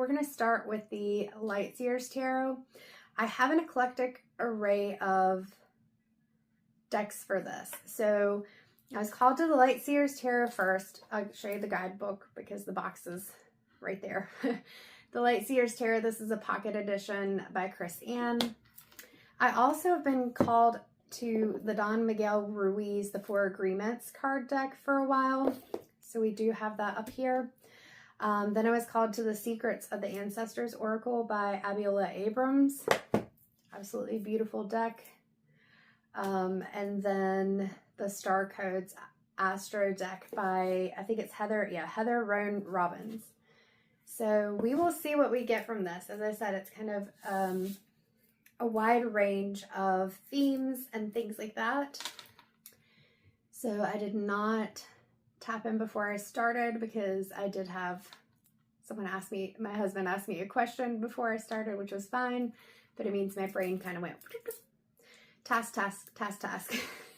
we're going to start with the Lightseers Tarot. I have an eclectic array of decks for this. So I was called to the Lightseers Tarot first. I'll show you the guidebook because the box is right there. The Lightseers Tarot, this is a pocket edition by Chris Ann. I also have been called to the Don Miguel Ruiz, the Four Agreements card deck for a while. So we do have that up here. Then I was called to the Secrets of the Ancestors Oracle by Abiola Abrams. Absolutely beautiful deck. And then the Star Codes Astro deck by, I think it's Heather Roan Robbins. So we will see what we get from this. As I said, it's kind of a wide range of themes and things like that. So I did not tap in before I started because I did have someone ask me, my husband asked me a question before I started, which was fine, but it means my brain kind of went task.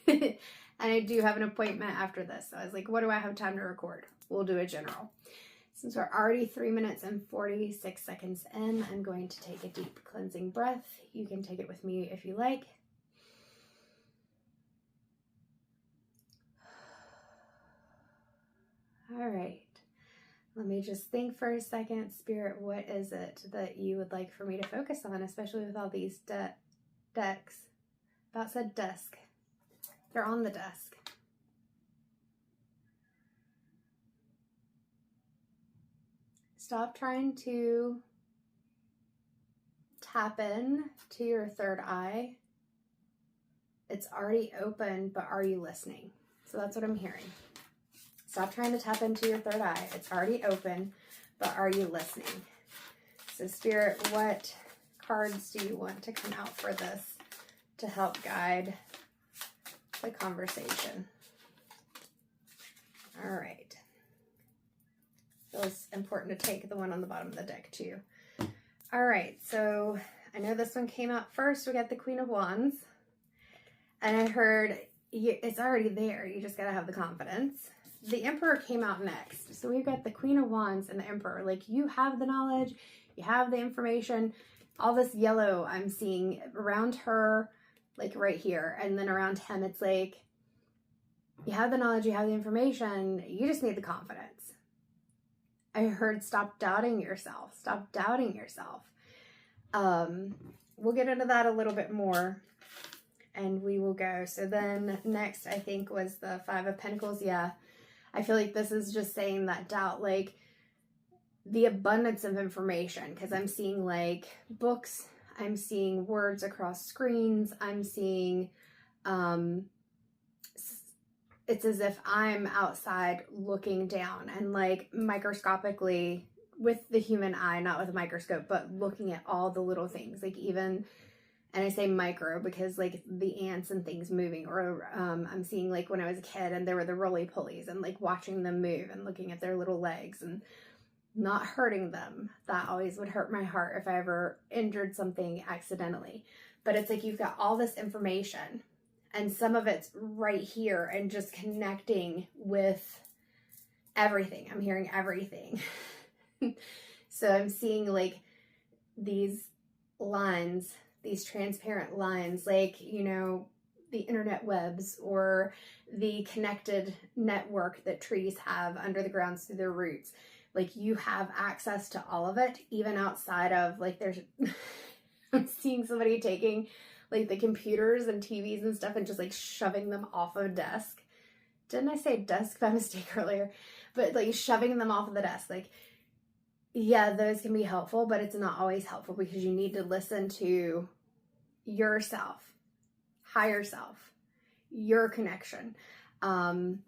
And I do have an appointment after this. So I was like, what do I have time to record? We'll do a general. Since we're already 3 minutes and 46 seconds in, I'm going to take a deep cleansing breath. You can take it with me if you like. All right. Let me just think for a second. Spirit, what is it that you would like for me to focus on, especially with all these decks? About said desk. They're on the desk. Stop trying to tap in to your third eye. It's already open, but are you listening? So that's what I'm hearing. Stop trying to tap into your third eye. It's already open, but are you listening? So Spirit, what cards do you want to come out for this to help guide the conversation? All right. Feels important to take the one on the bottom of the deck too. All right, so I know this one came out first. We got the Queen of Wands. And I heard it's already there. You just got to have the confidence. The Emperor came out next. So we've got the Queen of Wands and the Emperor. Like, you have the knowledge, you have the information. All this yellow I'm seeing around her, like right here. And then around him, it's like, you have the knowledge, you have the information. You just need the confidence. I heard stop doubting yourself. Stop doubting yourself. We'll get into that a little bit more and we will go. So then next, I think, was the Five of Pentacles. Yeah, I feel like this is just saying that doubt, like the abundance of information, because I'm seeing like books, I'm seeing words across screens, I'm seeing, it's as if I'm outside looking down and like microscopically with the human eye, not with a microscope, but looking at all the little things, like even, and I say micro because like the ants and things moving, or I'm seeing like when I was a kid and there were the roly-polies and like watching them move and looking at their little legs and not hurting them. That always would hurt my heart if I ever injured something accidentally. But it's like you've got all this information and some of it's right here and just connecting with everything. I'm hearing everything. So I'm seeing like these lines, these transparent lines, like, you know, the internet webs or the connected network that trees have under the ground through their roots. Like, you have access to all of it, even outside of, like, there's, I'm seeing somebody taking like the computers and TVs and stuff and just like shoving them off of a desk. Didn't I say desk by mistake earlier? But like shoving them off of the desk. Like, yeah, those can be helpful, but it's not always helpful because you need to listen to yourself, higher self, your connection, and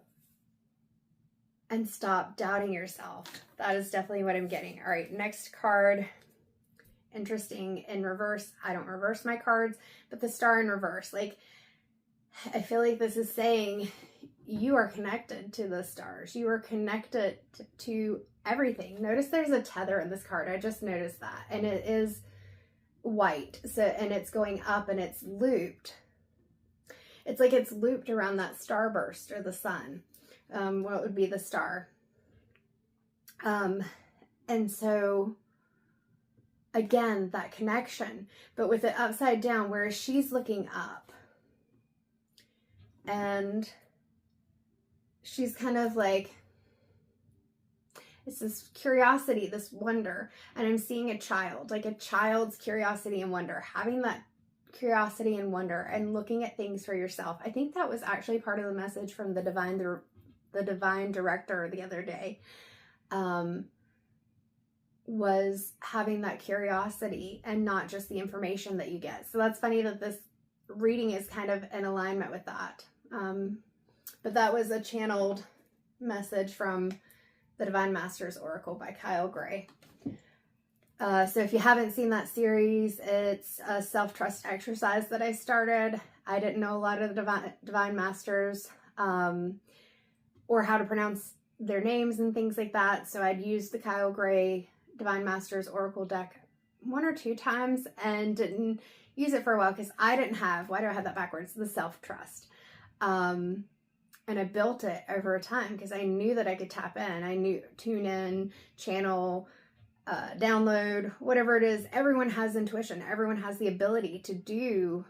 stop doubting yourself. That is definitely what I'm getting. All right, next card. Interesting, in reverse. I don't reverse my cards, but the Star in reverse. Like, I feel like this is saying you are connected to the stars. You are connected to everything. Notice there's a tether in this card. I just noticed that. And it is white. So, and it's going up and it's looped. It's like it's looped around that starburst or the sun. What would be the star. And so again, that connection, but with it upside down, whereas she's looking up. And she's kind of like, it's this curiosity, this wonder. And I'm seeing a child, like a child's curiosity and wonder, having that curiosity and wonder and looking at things for yourself. I think that was actually part of the message from the divine director the other day, was having that curiosity and not just the information that you get. So that's funny that this reading is kind of in alignment with that. But that was a channeled message from the Divine Masters Oracle by Kyle Gray. So if you haven't seen that series, it's a self-trust exercise that I started. I didn't know a lot of the Divine Masters, or how to pronounce their names and things like that. So I'd used the Kyle Gray Divine Masters Oracle deck 1 or 2 times and didn't use it for a while because I didn't have, why do I have that backwards? The self-trust. And I built it over time because I knew that I could tap in. I knew tune in, channel, download, whatever it is. Everyone has intuition. Everyone has the ability to do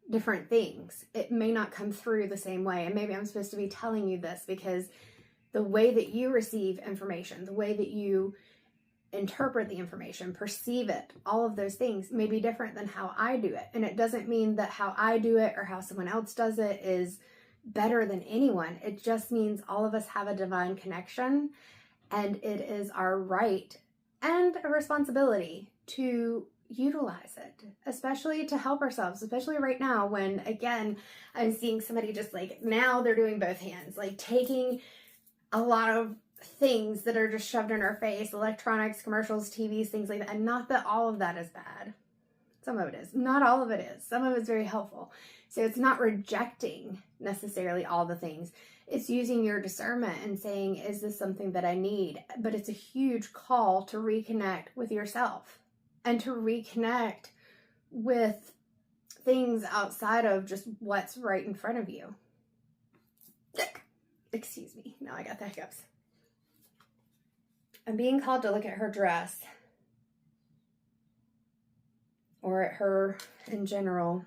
different things. It may not come through the same way. And maybe I'm supposed to be telling you this because the way that you receive information, the way that you interpret the information, perceive it, all of those things may be different than how I do it. And it doesn't mean that how I do it or how someone else does it is better than anyone. It just means all of us have a divine connection, and it is our right and a responsibility to utilize it, especially to help ourselves, especially right now when, again, I'm seeing somebody just like, now they're doing both hands, like taking a lot of things that are just shoved in our face, electronics, commercials, TVs, things like that. And not that all of that is bad. Some of it is. Not all of it is. Some of it is very helpful. So it's not rejecting necessarily all the things. It's using your discernment and saying, is this something that I need? But it's a huge call to reconnect with yourself and to reconnect with things outside of just what's right in front of you. Excuse me. Now I got the hiccups. I'm being called to look at her dress, or at her in general.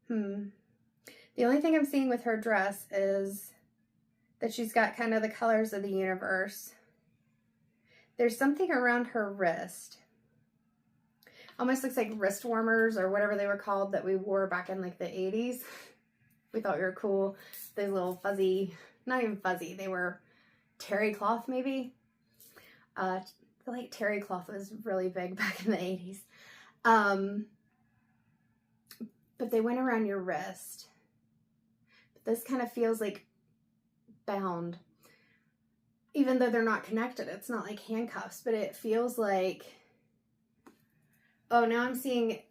The only thing I'm seeing with her dress is that she's got kind of the colors of the universe. There's something around her wrist. Almost looks like wrist warmers or whatever they were called that we wore back in like the 80s. We thought we were cool. Those little fuzzy, not even fuzzy, they were terry cloth maybe. I feel like terry cloth was really big back in the 80s. But they went around your wrist. But this kind of feels like bound. Even though they're not connected. It's not like handcuffs, but it feels like, oh, now I'm seeing,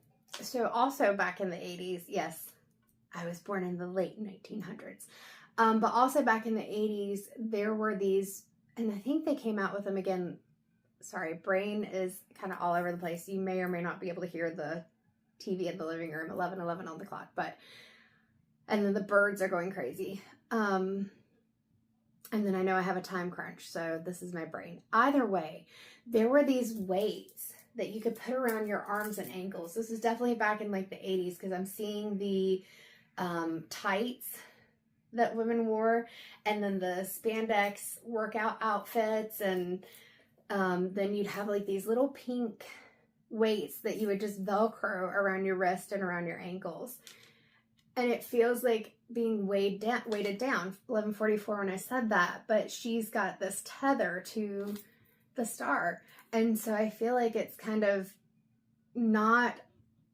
so also back in the 80s, yes, I was born in the late 1900s. But also back in the 80s, there were these, and I think they came out with them again. Sorry, brain is kind of all over the place. You may or may not be able to hear the TV in the living room, 11:11 on the clock, and then the birds are going crazy. And then I know I have a time crunch, so this is my brain. Either way, there were these weights that you could put around your arms and ankles. This is definitely back in like the 80s because I'm seeing the tights that women wore, and then the spandex workout outfits, and then you'd have like these little pink weights that you would just Velcro around your wrist and around your ankles. And it feels like being weighted down, 11:44 when I said that, but she's got this tether to the star. And so I feel like it's kind of not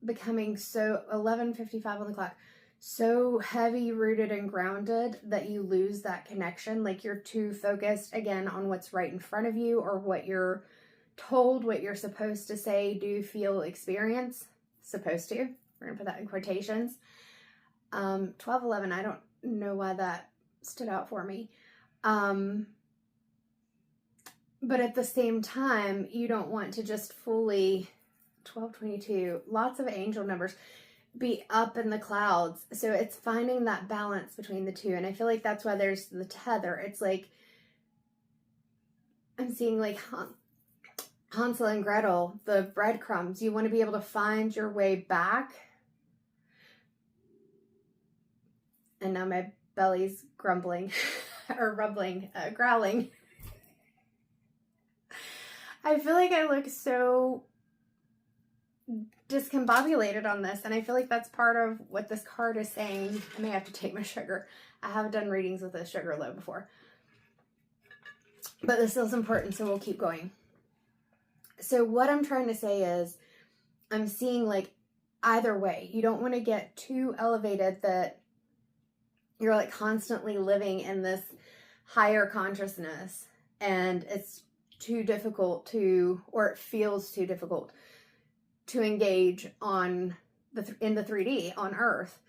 becoming so 11:55 on the clock, so heavy rooted and grounded that you lose that connection. Like you're too focused again on what's right in front of you, or what you're told, what you're supposed to say, do, feel, experience. Supposed to. We're going to put that in quotations. 12:11, I don't know why that stood out for me. But at the same time, you don't want to just fully, 12:22, lots of angel numbers, be up in the clouds. So it's finding that balance between the two. And I feel like that's why there's the tether. It's like I'm seeing like Hansel and Gretel, the breadcrumbs. You want to be able to find your way back. And now my belly's grumbling or rumbling, growling. I feel like I look so discombobulated on this, and I feel like that's part of what this card is saying. I may have to take my sugar. I haven't done readings with a sugar low before. But this is important, so we'll keep going. So what I'm trying to say is, I'm seeing like either way. You don't want to get too elevated that you're like constantly living in this higher consciousness and it's too difficult to, or it feels too difficult to engage on in the 3D on Earth,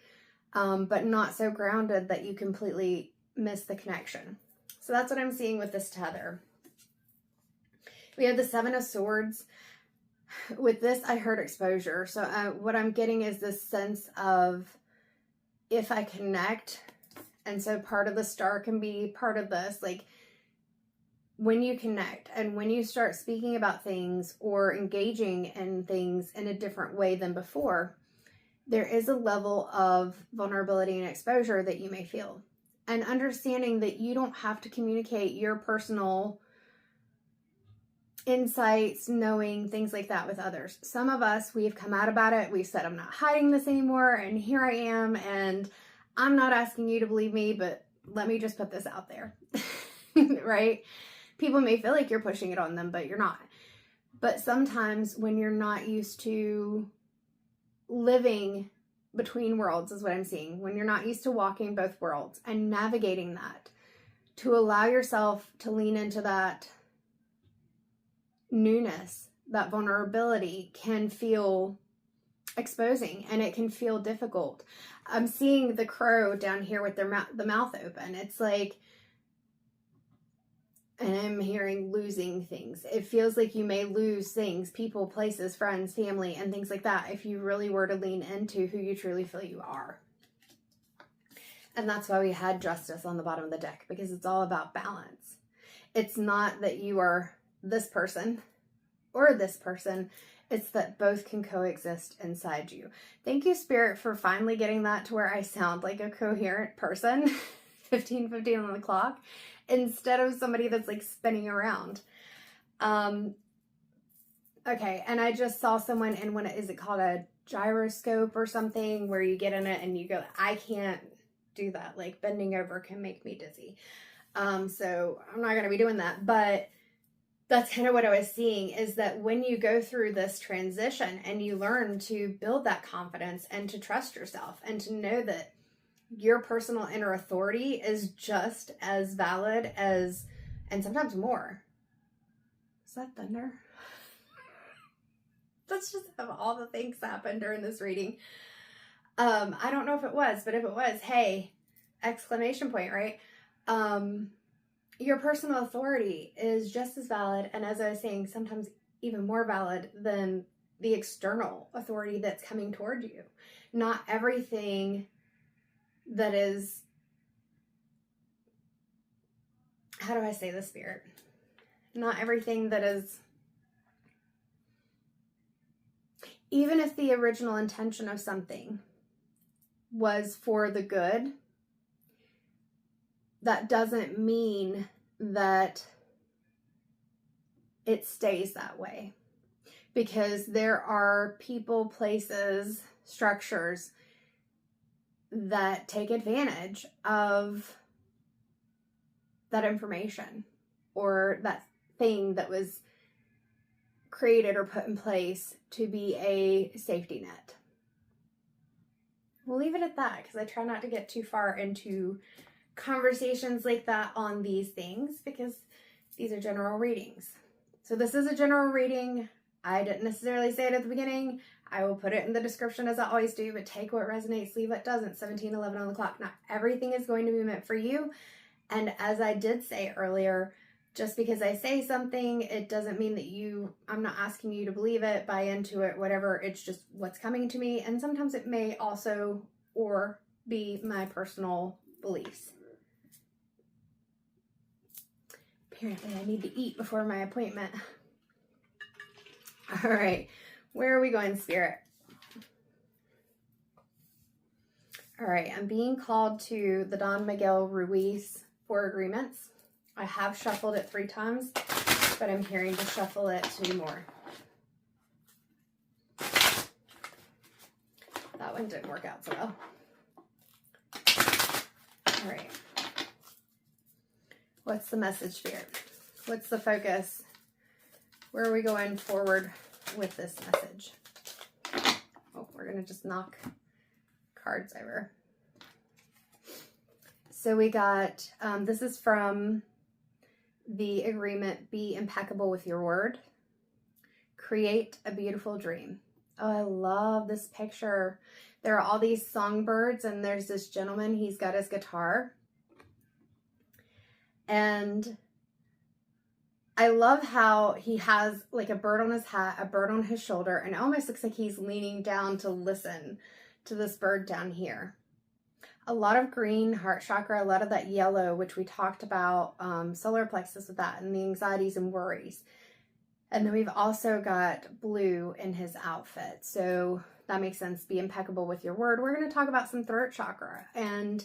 but not so grounded that you completely miss the connection. So that's what I'm seeing with this tether. We have the Seven of Swords. With this, I heard exposure. So what I'm getting is this sense of if I connect, and so part of the star can be part of this, like when you connect and when you start speaking about things or engaging in things in a different way than before, there is a level of vulnerability and exposure that you may feel. And understanding that you don't have to communicate your personal insights, knowing things like that with others. Some of us, we've come out about it. We've said, I'm not hiding this anymore. And here I am. And I'm not asking you to believe me, but let me just put this out there. Right? People may feel like you're pushing it on them, but you're not. But sometimes when you're not used to living between worlds is what I'm seeing. When you're not used to walking both worlds and navigating that, to allow yourself to lean into that newness, that vulnerability can feel exposing and it can feel difficult. I'm seeing the crow down here with the mouth open. It's like, and I'm hearing losing things. It feels like you may lose things, people, places, friends, family, and things like that if you really were to lean into who you truly feel you are. And that's why we had Justice on the bottom of the deck, because it's all about balance. It's not that you are this person or this person. It's that both can coexist inside you. Thank you, Spirit, for finally getting that to where I sound like a coherent person. 15:15 on the clock. Instead of somebody that's like spinning around. Okay, and I just saw someone in one, is it called a gyroscope or something, where you get in it and you go, I can't do that. Like bending over can make me dizzy. So I'm not going to be doing that, but that's kind of what I was seeing, is that when you go through this transition and you learn to build that confidence and to trust yourself and to know that your personal inner authority is just as valid as, and sometimes more. Is that thunder? Let's just have all the things happen during this reading. I don't know if it was, but if it was, hey, exclamation point, right? Your personal authority is just as valid, and as I was saying, sometimes even more valid than the external authority that's coming toward you. Not everything that is, how do I say this, Spirit? Not everything that is, even if the original intention of something was for the good, that doesn't mean that it stays that way. Because there are people, places, structures that take advantage of that information or that thing that was created or put in place to be a safety net. We'll leave it at that, because I try not to get too far into conversations like that on these things, because these are general readings. So this is a general reading. I didn't necessarily say it at the beginning. I will put it in the description as I always do, but take what resonates, leave what doesn't. 17:11 on the clock. Not everything is going to be meant for you. And as I did say earlier, just because I say something, it doesn't mean that I'm not asking you to believe it, buy into it, whatever. It's just what's coming to me. And sometimes it may also or be my personal beliefs. Apparently I need to eat before my appointment. All right, where are we going, Spirit? All right, I'm being called to the Don Miguel Ruiz 4 agreements. I have shuffled it 3 times, but I'm hearing to shuffle it 2 more. That one didn't work out so well. All right. What's the message, Spirit? What's the focus? Where are we going forward with this message? Oh, we're going to just knock cards over. So we got, this is from the agreement, be impeccable with your word. Create a beautiful dream. Oh, I love this picture. There are all these songbirds and there's this gentleman, he's got his guitar. And I love how he has like a bird on his hat, a bird on his shoulder, and it almost looks like he's leaning down to listen to this bird down here. A lot of green, heart chakra, a lot of that yellow, which we talked about, solar plexus with that, and the anxieties and worries. And then we've also got blue in his outfit. So that makes sense. Be impeccable with your word. We're going to talk about some throat chakra. And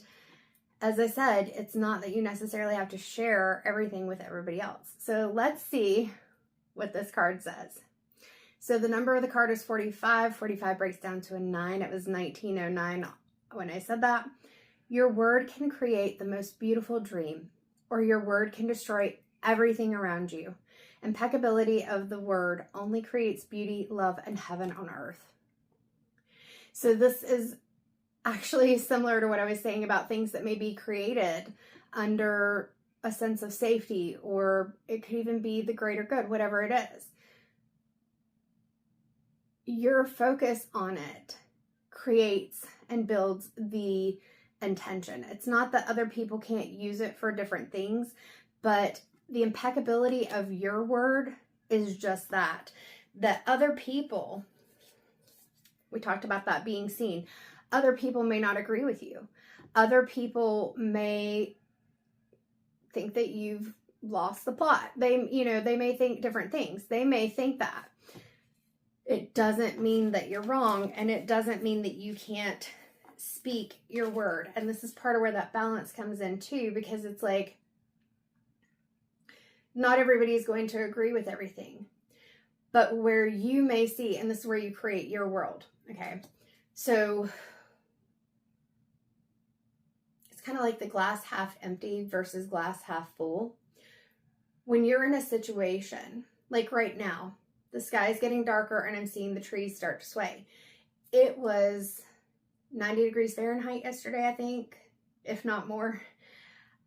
as I said, it's not that you necessarily have to share everything with everybody else. So let's see what this card says. So the number of the card is 45. 45 breaks down to a 9. It was 1909 when I said that. Your word can create the most beautiful dream, or your word can destroy everything around you. Impeccability of the word only creates beauty, love, and heaven on earth. So this is actually similar to what I was saying about things that may be created under a sense of safety, or it could even be the greater good, whatever it is. Your focus on it creates and builds the intention. It's not that other people can't use it for different things, but the impeccability of your word is just that. That other people, we talked about that being seen. Other people may not agree with you. Other people may think that you've lost the plot. They may think different things. They may think that. It doesn't mean that you're wrong, and it doesn't mean that you can't speak your word. And this is part of where that balance comes in too, because it's like, not everybody is going to agree with everything, but where you may see, and this is where you create your world. Okay. So it's kind of like the glass half empty versus glass half full. When you're in a situation like right now, the sky is getting darker and I'm seeing the trees start to sway. It was 90 degrees Fahrenheit yesterday, I think, if not more.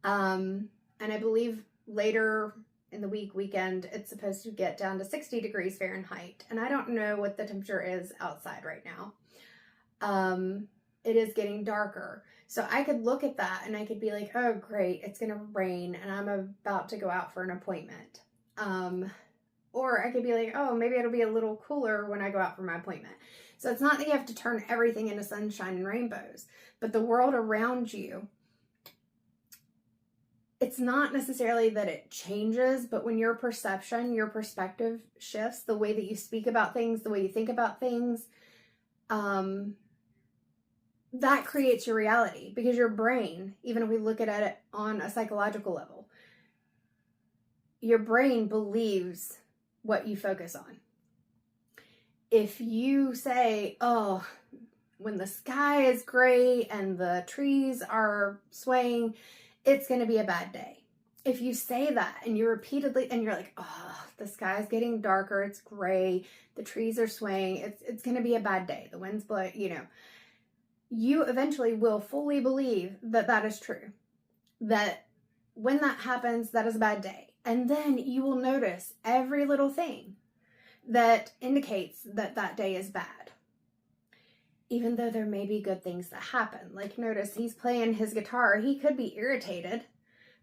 And I believe later in the weekend, it's supposed to get down to 60 degrees Fahrenheit. And I don't know what the temperature is outside right now. It is getting darker. So I could look at that and I could be like, oh, great, it's going to rain and I'm about to go out for an appointment. Or I could be like, oh, maybe it'll be a little cooler when I go out for my appointment. So it's not that you have to turn everything into sunshine and rainbows, but the world around you, it's not necessarily that it changes, but when your perception, your perspective shifts, the way that you speak about things, the way you think about things, that creates your reality. Because your brain, even if we look at it on a psychological level, your brain believes what you focus on. If you say, oh, when the sky is gray and the trees are swaying, it's going to be a bad day. If you say that and you repeatedly, and you're like, oh, the sky's getting darker, it's gray, the trees are swaying, it's going to be a bad day, the wind's blowing, you eventually will fully believe that that is true. That when that happens, that is a bad day. And then you will notice every little thing that indicates that that day is bad. Even though there may be good things that happen. Like notice he's playing his guitar. He could be irritated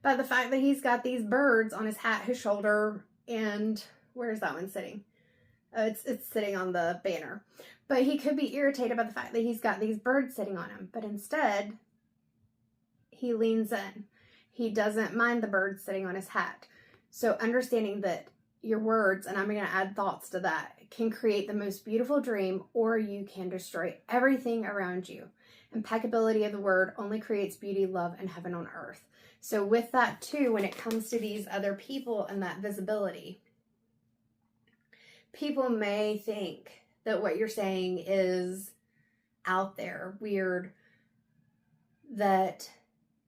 by the fact that he's got these birds on his hat, his shoulder, and where's that one sitting? It's sitting on the banner. But he could be irritated by the fact that he's got these birds sitting on him. But instead, he leans in. He doesn't mind the birds sitting on his hat. So understanding that your words, and I'm going to add thoughts to that, can create the most beautiful dream, or you can destroy everything around you. Impeccability of the word only creates beauty, love, and heaven on earth. So with that too, when it comes to these other people and that visibility, people may think that what you're saying is out there, weird, that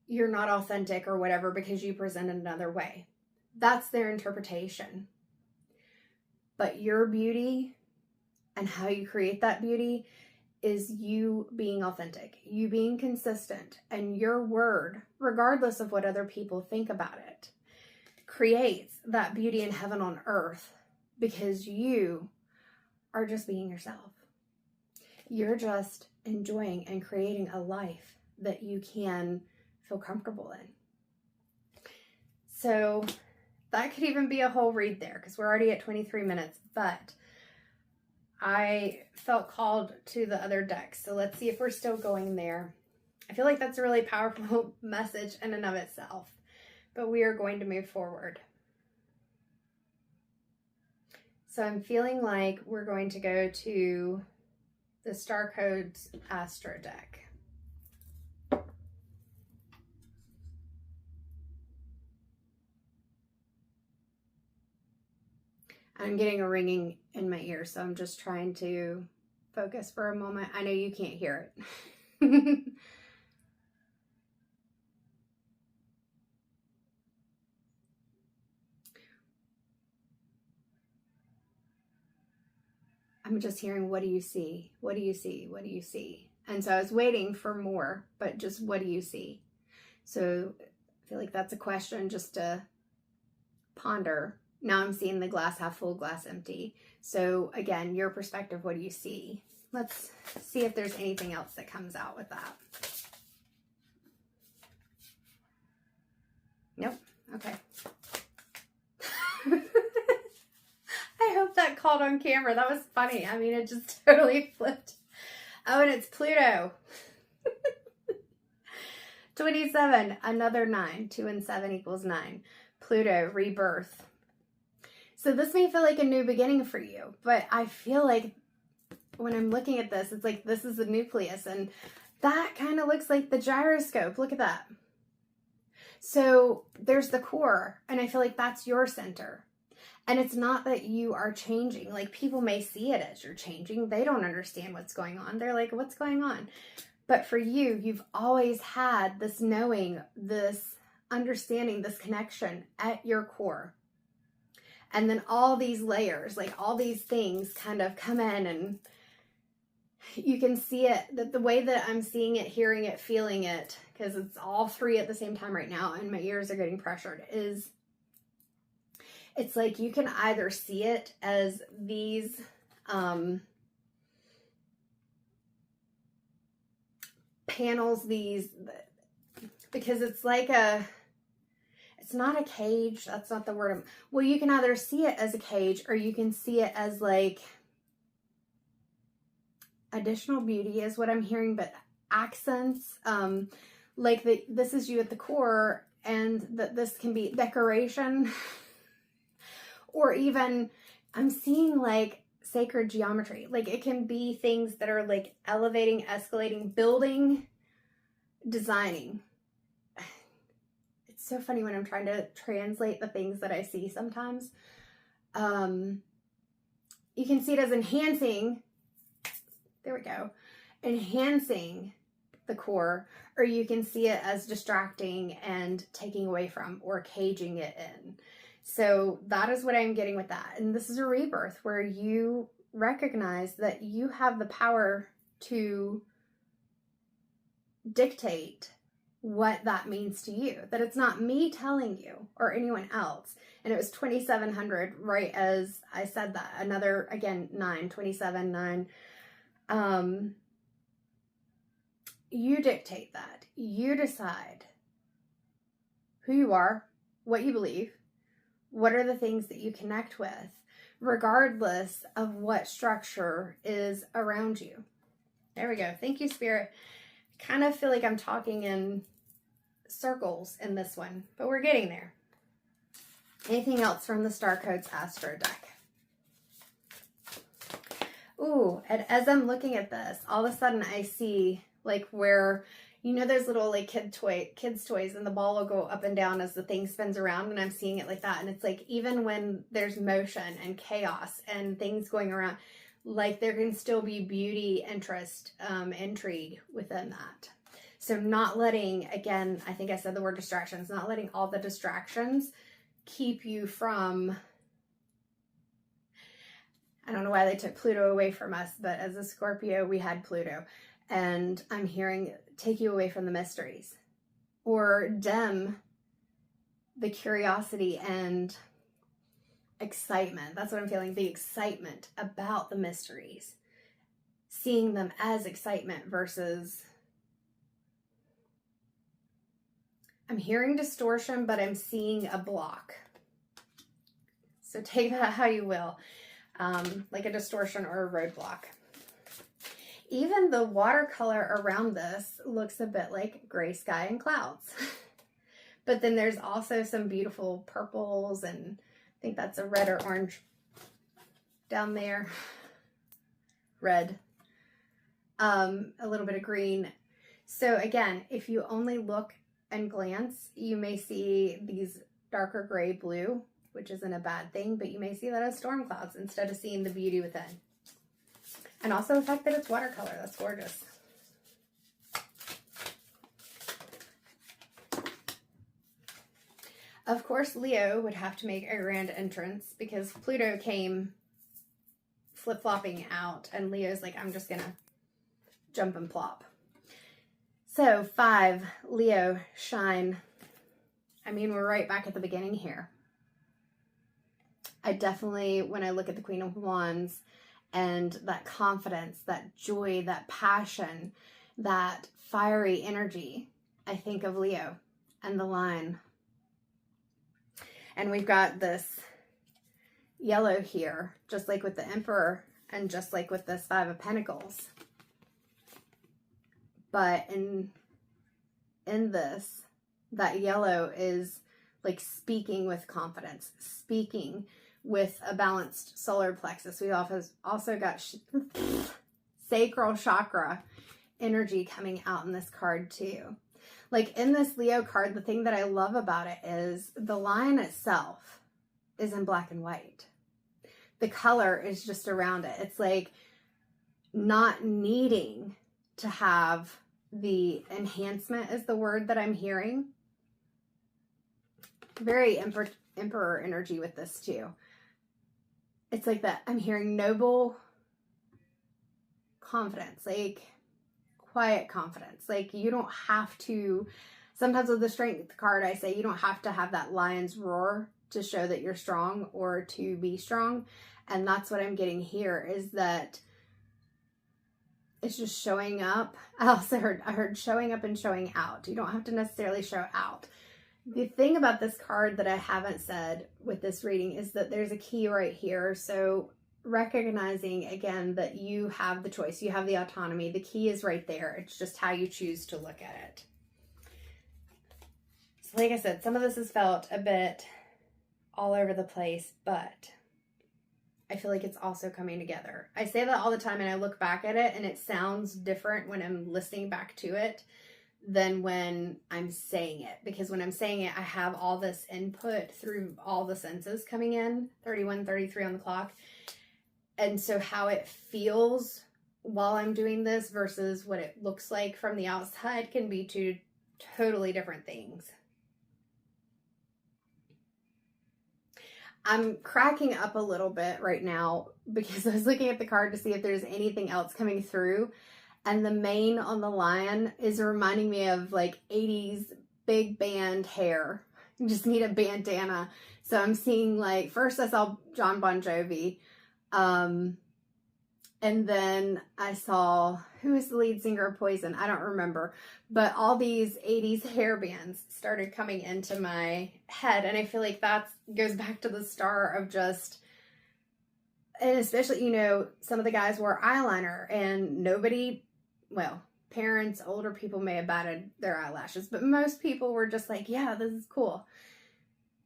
you're not authentic or whatever because you present it another way. That's their interpretation. But your beauty and how you create that beauty is you being authentic, you being consistent, and your word, regardless of what other people think about it, creates that beauty in heaven on earth because you are just being yourself. You're just enjoying and creating a life that you can feel comfortable in. So that could even be a whole read there because we're already at 23 minutes, but I felt called to the other deck. So let's see if we're still going there. I feel like that's a really powerful message in and of itself, but we are going to move forward. So I'm feeling like we're going to go to the Star Codes Astro deck. I'm getting a ringing in my ear, so I'm just trying to focus for a moment. I know you can't hear it. I'm just hearing, what do you see? What do you see? What do you see? And so I was waiting for more, but just what do you see? So I feel like that's a question just to ponder. Now I'm seeing the glass half full, glass empty. So again, your perspective, what do you see? Let's see if there's anything else that comes out with that. Nope. Okay. I hope that caught on camera. That was funny. I mean, it just totally flipped. Oh, and it's Pluto. 27, another 9. 2 and 7 equals 9. Pluto, rebirth. So this may feel like a new beginning for you, but I feel like when I'm looking at this, it's like this is the nucleus, and that kind of looks like the gyroscope. Look at that. So there's the core, and I feel like that's your center. And it's not that you are changing. Like, people may see it as you're changing. They don't understand what's going on. They're like, what's going on? But for you, you've always had this knowing, this understanding, this connection at your core. And then all these layers, like all these things kind of come in, and you can see it, that the way that I'm seeing it, hearing it, feeling it, because it's all three at the same time right now and my ears are getting pressured, is it's like you can either see it as these panels, because it's like it's not a cage. That's not the word. Well, you can either see it as a cage, or you can see it as like additional beauty is what I'm hearing, but accents, like this is you at the core, and that this can be decoration, or even I'm seeing like sacred geometry. Like, it can be things that are like elevating, escalating, building, designing. It's so funny when I'm trying to translate the things that I see sometimes. You can see it as enhancing. There we go. Enhancing the core, or you can see it as distracting and taking away from, or caging it in. So that is what I'm getting with that. And this is a rebirth where you recognize that you have the power to dictate what that means to you, that it's not me telling you or anyone else. And it was 2700 right as I said that. Another, again, 9, 27, 9. You dictate that. You decide who you are, what you believe, what are the things that you connect with, regardless of what structure is around you. There we go. Thank you, Spirit. Kind of feel like I'm talking in circles in this one, but we're getting there. Anything else from the Star Codes Astro deck? Ooh, and as I'm looking at this, all of a sudden I see like where, you know, those little like kids toys and the ball will go up and down as the thing spins around, and I'm seeing it like that. And it's like, even when there's motion and chaos and things going around, like there can still be beauty, interest, intrigue within that. So not letting, again, I think I said the word distractions, not letting all the distractions keep you from, I don't know why they took Pluto away from us, but as a Scorpio, we had Pluto. And I'm hearing take you away from the mysteries or dim the curiosity and excitement. That's what I'm feeling, the excitement about the mysteries. Seeing them as excitement versus, I'm hearing distortion, but I'm seeing a block. So take that how you will, like a distortion or a roadblock. Even the watercolor around this looks a bit like gray sky and clouds. But then there's also some beautiful purples, and I think that's a red or orange down there. Red. A little bit of green. So again, if you only look and glance, you may see these darker gray blue, which isn't a bad thing, but you may see that as storm clouds instead of seeing the beauty within. And also the fact that it's watercolor, that's gorgeous. Of course, Leo would have to make a grand entrance because Pluto came flip-flopping out, and Leo's like, I'm just gonna jump and plop. So 5, Leo, shine. I mean, we're right back at the beginning here. I definitely, when I look at the Queen of Wands and that confidence, that joy, that passion, that fiery energy, I think of Leo and the line. And we've got this yellow here, just like with the Emperor and just like with this 5 of Pentacles. But in this, that yellow is like speaking with confidence, speaking with a balanced solar plexus. We also got sacral chakra energy coming out in this card too. Like in this Leo card, the thing that I love about it is the line itself is in black and white. The color is just around it. It's like not needing to have the enhancement is the word that I'm hearing. Very emperor energy with this too. It's like that. I'm hearing noble confidence, like quiet confidence. Like you don't have to, sometimes with the strength card, I say you don't have to have that lion's roar to show that you're strong or to be strong. And that's what I'm getting here is that it's just showing up. I heard showing up and showing out. You don't have to necessarily show out. The thing about this card that I haven't said with this reading is that there's a key right here. So recognizing again that you have the choice, you have the autonomy. The key is right there. It's just how you choose to look at it. So like I said, some of this has felt a bit all over the place, but I feel like it's also coming together. I say that all the time and I look back at it and it sounds different when I'm listening back to it than when I'm saying it. Because when I'm saying it, I have all this input through all the senses coming in, 31, 33 on the clock. And so how it feels while I'm doing this versus what it looks like from the outside can be two totally different things. I'm cracking up a little bit right now because I was looking at the card to see if there's anything else coming through. And the mane on the lion is reminding me of like 80s big band hair. You just need a bandana. So I'm seeing like, first I saw John Bon Jovi. And then I saw, who is the lead singer of Poison? I don't remember. But all these 80s hair bands started coming into my head. And I feel like that goes back to the star of just, and especially, you know, some of the guys wore eyeliner and nobody, well, parents, older people may have batted their eyelashes, but most people were just like, yeah, this is cool.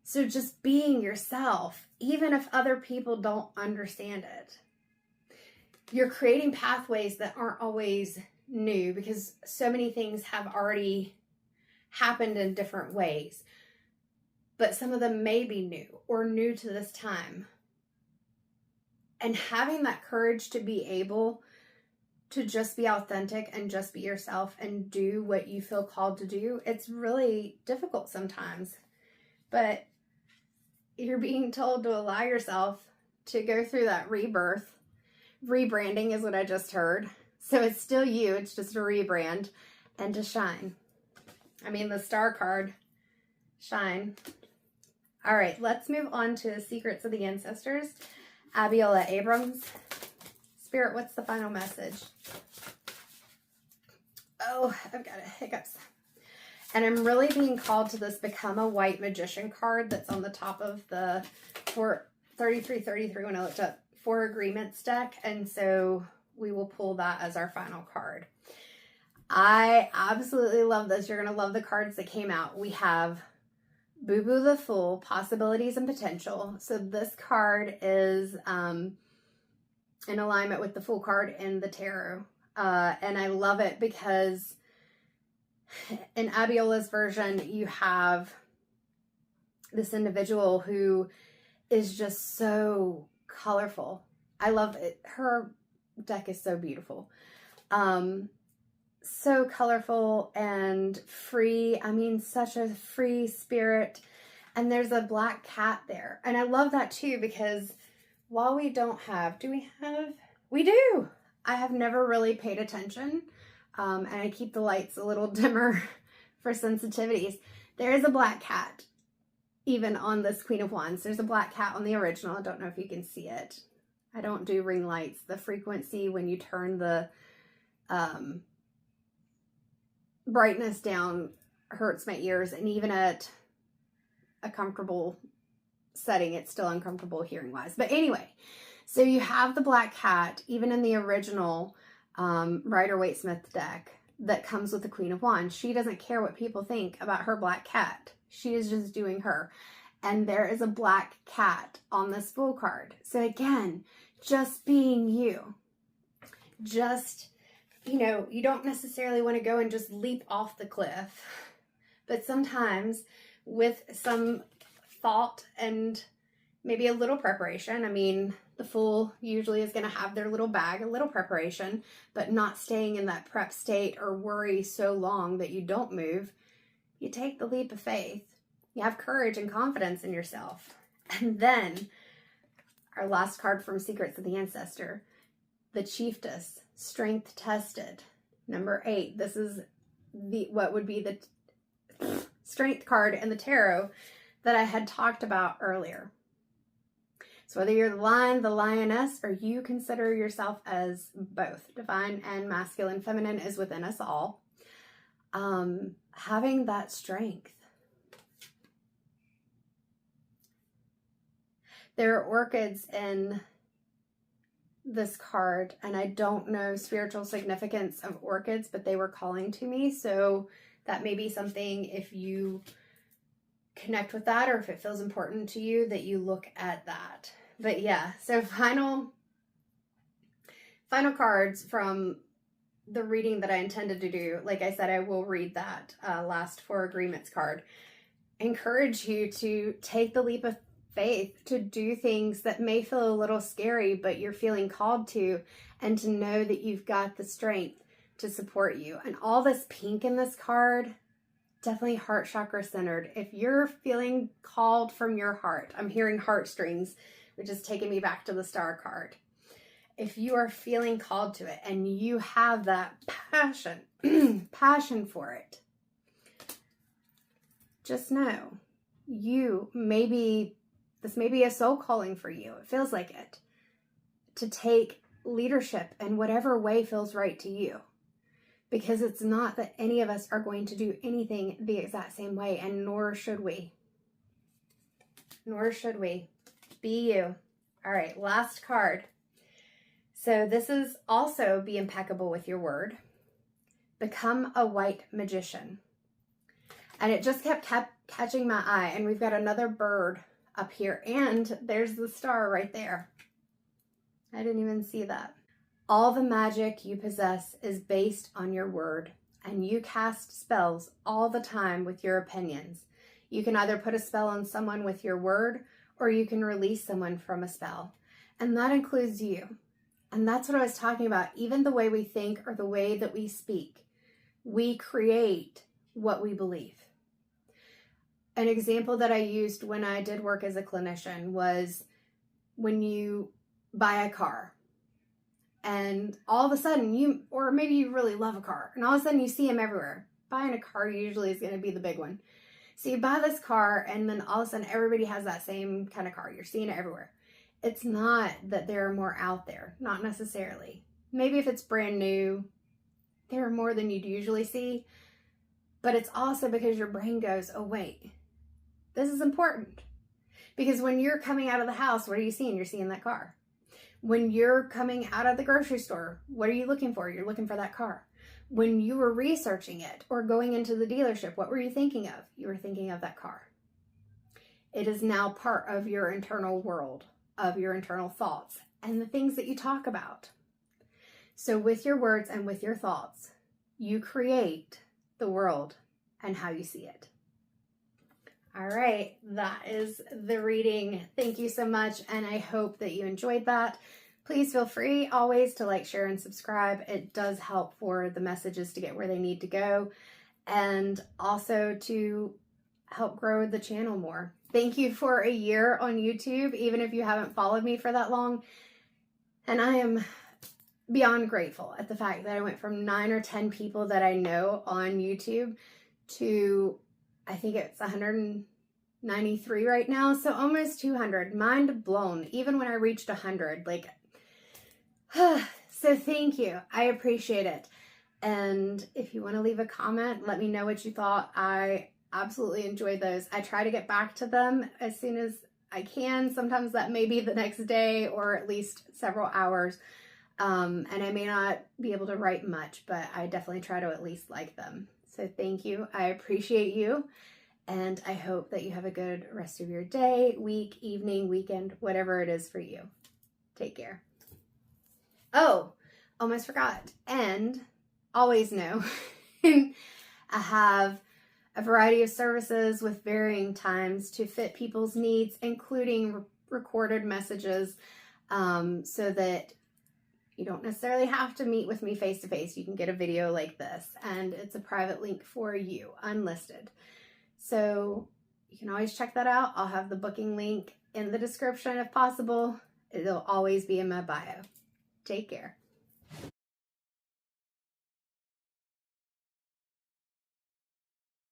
So just being yourself, even if other people don't understand it. You're creating pathways that aren't always new because so many things have already happened in different ways. But some of them may be new or new to this time. And having that courage to be able to just be authentic and just be yourself and do what you feel called to do, it's really difficult sometimes. But you're being told to allow yourself to go through that rebirth. Rebranding is what I just heard. So it's still you, it's just a rebrand, and to shine. I mean, the star card, shine. All right, let's move on to Secrets of the Ancestors. Abiola Abrams. Spirit, what's the final message? Oh, I've got hiccups. And I'm really being called to this Become a White Magician card that's on the top of the 3333 when I looked up 4 Agreements deck. And so we will pull that as our final card. I absolutely love this. You're going to love the cards that came out. We have Boo Boo the Fool, Possibilities and Potential. So this card is in alignment with the Fool card in the tarot. And I love it because in Abiola's version, you have this individual who is just so colorful. I love it. Her deck is so beautiful. So colorful and free. I mean, such a free spirit. And there's a black cat there. And I love that too, because while we don't have, do we have? We do. I have never really paid attention. And I keep the lights a little dimmer for sensitivities. There is a black cat, even on this Queen of Wands. There's a black cat on the original. I don't know if you can see it. I don't do ring lights. The frequency when you turn the brightness down hurts my ears. And even at a comfortable setting, it's still uncomfortable hearing wise. But anyway, so you have the black cat, even in the original Rider-Waite-Smith deck that comes with the Queen of Wands. She doesn't care what people think about her black cat. She is just doing her. And there is a black cat on this Fool card. So again, just being you. Just, you know, you don't necessarily want to go and just leap off the cliff. But sometimes with some thought and maybe a little preparation, I mean, the Fool usually is going to have their little bag, a little preparation, but not staying in that prep state or worry so long that you don't move. You take the leap of faith. You have courage and confidence in yourself. And then our last card from Secrets of the Ancestor, the Chiefess, Strength Tested. Number 8. This is what would be the strength card in the tarot that I had talked about earlier. So whether you're the lion, the lioness, or you consider yourself as both, divine and masculine, feminine is within us all. Having that strength. There are orchids in this card, and I don't know spiritual significance of orchids, but they were calling to me. So that may be something, if you connect with that, or if it feels important to you, that you look at that. But yeah, so final cards from the reading that I intended to do. Like I said, I will read that last 4 Agreements card. Encourage you to take the leap of faith, to do things that may feel a little scary, but you're feeling called to, and to know that you've got the strength to support you. And all this pink in this card, definitely heart chakra centered. If you're feeling called from your heart, I'm hearing heartstrings, which is taking me back to the star card. If you are feeling called to it and you have that passion, passion for it, just know this may be a soul calling for you. It feels like it, to take leadership in whatever way feels right to you. Because it's not that any of us are going to do anything the exact same way, and nor should we. Nor should we. Be you. All right, last card. So this is also be impeccable with your word. Become a white magician. And it just kept catching my eye. And we've got another bird up here, and there's the star right there. I didn't even see that. All the magic you possess is based on your word, and you cast spells all the time with your opinions. You can either put a spell on someone with your word, or you can release someone from a spell. And that includes you. And that's what I was talking about. Even the way we think or the way that we speak, we create what we believe. An example that I used when I did work as a clinician was when you buy a car and all of a sudden or maybe you really love a car and all of a sudden you see them everywhere. Buying a car usually is going to be the big one. So you buy this car and then all of a sudden everybody has that same kind of car. You're seeing it everywhere. It's not that there are more out there, not necessarily. Maybe if it's brand new, there are more than you'd usually see, but it's also because your brain goes, oh wait, this is important. Because when you're coming out of the house, what are you seeing? You're seeing that car. When you're coming out of the grocery store, what are you looking for? You're looking for that car. When you were researching it or going into the dealership, what were you thinking of? You were thinking of that car. It is now part of your internal world, of your internal thoughts and the things that you talk about. So with your words and with your thoughts, you create the world and how you see it. All right, that is the reading. Thank you so much, and I hope that you enjoyed that. Please feel free always to like, share, and subscribe. It does help for the messages to get where they need to go, and also to help grow the channel more. Thank you for a year on YouTube, even if you haven't followed me for that long. And I am beyond grateful at the fact that I went from 9 or 10 people that I know on YouTube to, I think it's 193 right now, so almost 200. Mind blown, even when I reached 100, like, so thank you. I appreciate it. And if you want to leave a comment, let me know what you thought. I absolutely enjoyed those. I try to get back to them as soon as I can. Sometimes that may be the next day or at least several hours. And I may not be able to write much, but I definitely try to at least like them. So thank you. I appreciate you. And I hope that you have a good rest of your day, week, evening, weekend, whatever it is for you. Take care. Oh, almost forgot. And always know, I have a variety of services with varying times to fit people's needs, including recorded messages, so that you don't necessarily have to meet with me face to face. You can get a video like this, and it's a private link for you, unlisted. So you can always check that out. I'll have the booking link in the description if possible. It'll always be in my bio. Take care.